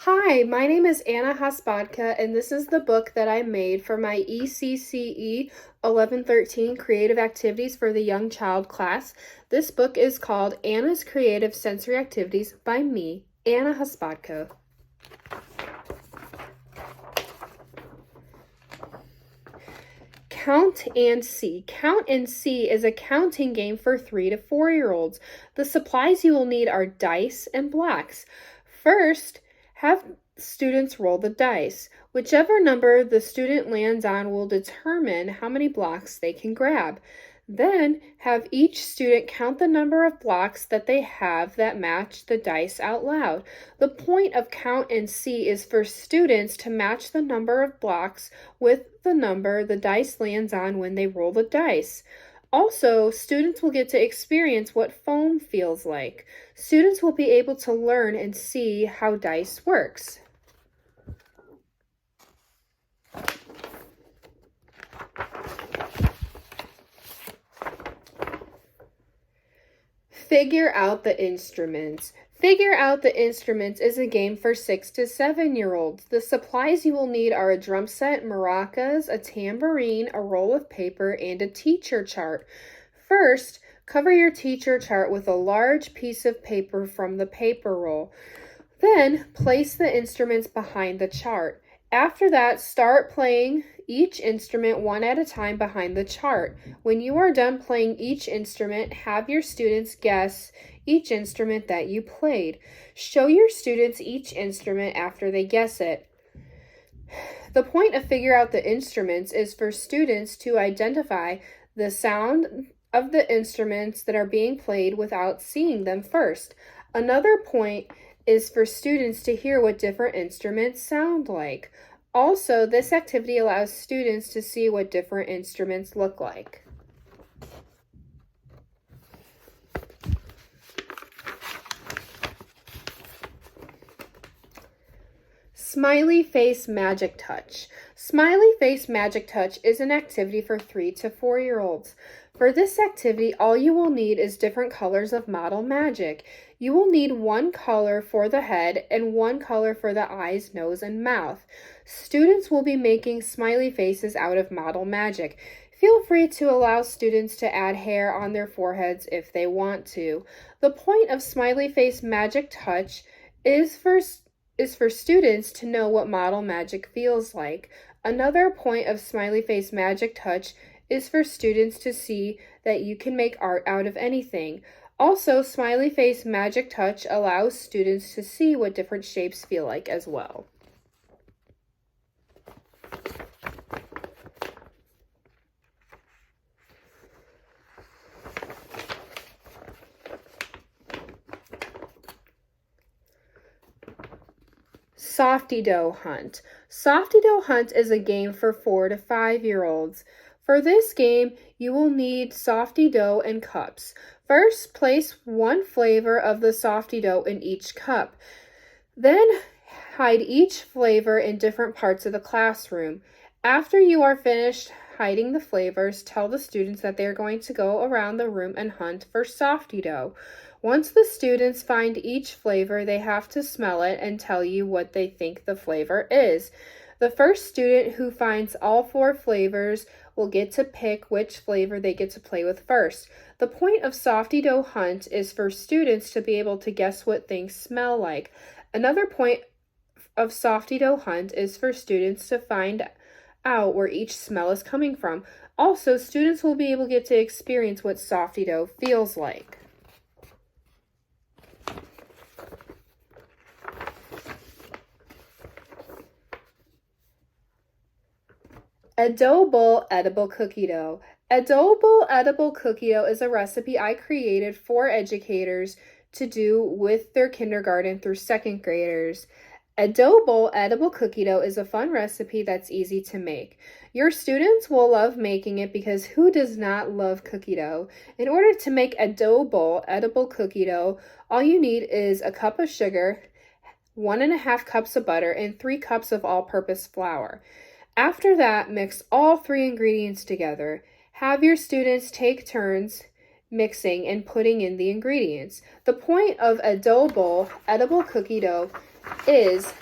Hi, my name is Anna Hospodka, and this is the book that I made for my ECCE 1113 Creative Activities for the Young Child class. This book is called Anna's Creative Sensory Activities by me, Anna Hospodka. Count and See. Count and See is a counting game for 3 to 4-year-olds. The supplies you will need are dice and blocks. First, have students roll the dice. Whichever number the student lands on will determine how many blocks they can grab. Then, have each student count the number of blocks that they have that match the dice out loud. The point of Count and See is for students to match the number of blocks with the number the dice lands on when they roll the dice. Also, students will get to experience what foam feels like. Students will be able to learn and see how dice works. Figure out the instruments. Figure out the instruments is a game for 6 to 7-year-olds. The supplies you will need are a drum set, maracas, a tambourine, a roll of paper, and a teacher chart. First, cover your teacher chart with a large piece of paper from the paper roll. Then, place the instruments behind the chart. After that, start playing each instrument one at a time behind the chart. When you are done playing each instrument, have your students guess each instrument that you played. Show your students each instrument after they guess it. The point of Figure Out the Instruments is for students to identify the sound of the instruments that are being played without seeing them first. Another point is for students to hear what different instruments sound like. Also, this activity allows students to see what different instruments look like. Smiley Face Magic Touch. Smiley Face Magic Touch is an activity for 3 to 4-year-olds. For this activity, all you will need is different colors of model magic. You will need one color for the head and one color for the eyes, nose, and mouth. Students will be making smiley faces out of model magic. Feel free to allow students to add hair on their foreheads if they want to. The point of Smiley Face Magic Touch is for students to know what model magic feels like. Another point of Smiley Face Magic Touch is for students to see that you can make art out of anything. Also, Smiley Face Magic Touch allows students to see what different shapes feel like as well. Softy Dough Hunt. Softy Dough Hunt is a game for 4 to 5-year-olds. For this game, you will need softy dough and cups. First, place one flavor of the softy dough in each cup. Then, hide each flavor in different parts of the classroom. After you are finished hiding the flavors, tell the students that they are going to go around the room and hunt for softy dough. Once the students find each flavor, they have to smell it and tell you what they think the flavor is. The first student who finds all 4 flavors will get to pick which flavor they get to play with first. The point of Softy Dough Hunt is for students to be able to guess what things smell like. Another point of Softy Dough Hunt is for students to find out where each smell is coming from. Also, students will be able to get to experience what softy dough feels like. Adobo Edible Cookie Dough. Adobo Edible Cookie Dough is a recipe I created for educators to do with their kindergarten through 2nd graders. Adobo Edible Cookie Dough is a fun recipe that's easy to make. Your students will love making it because who does not love cookie dough? In order to make Adobo Edible Cookie Dough, all you need is a cup of sugar, 1.5 cups of butter, and 3 cups of all-purpose flour. After that, mix all 3 ingredients together. Have your students take turns mixing and putting in the ingredients. The point of Adobo Edible Cookie Dough is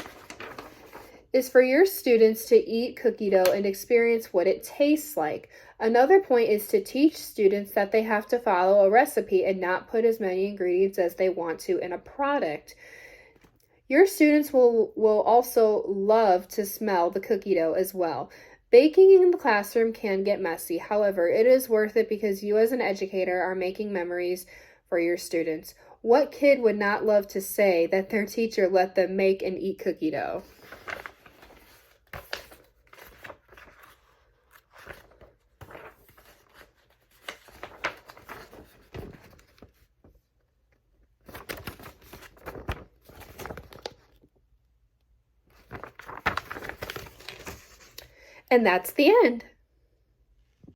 is for your students to eat cookie dough and experience what it tastes like. Another point is to teach students that they have to follow a recipe and not put as many ingredients as they want to in a product. Your students will also love to smell the cookie dough as well. Baking in the classroom can get messy. However, it is worth it because you as an educator are making memories for your students. What kid would not love to say that their teacher let them make and eat cookie dough? And that's the end.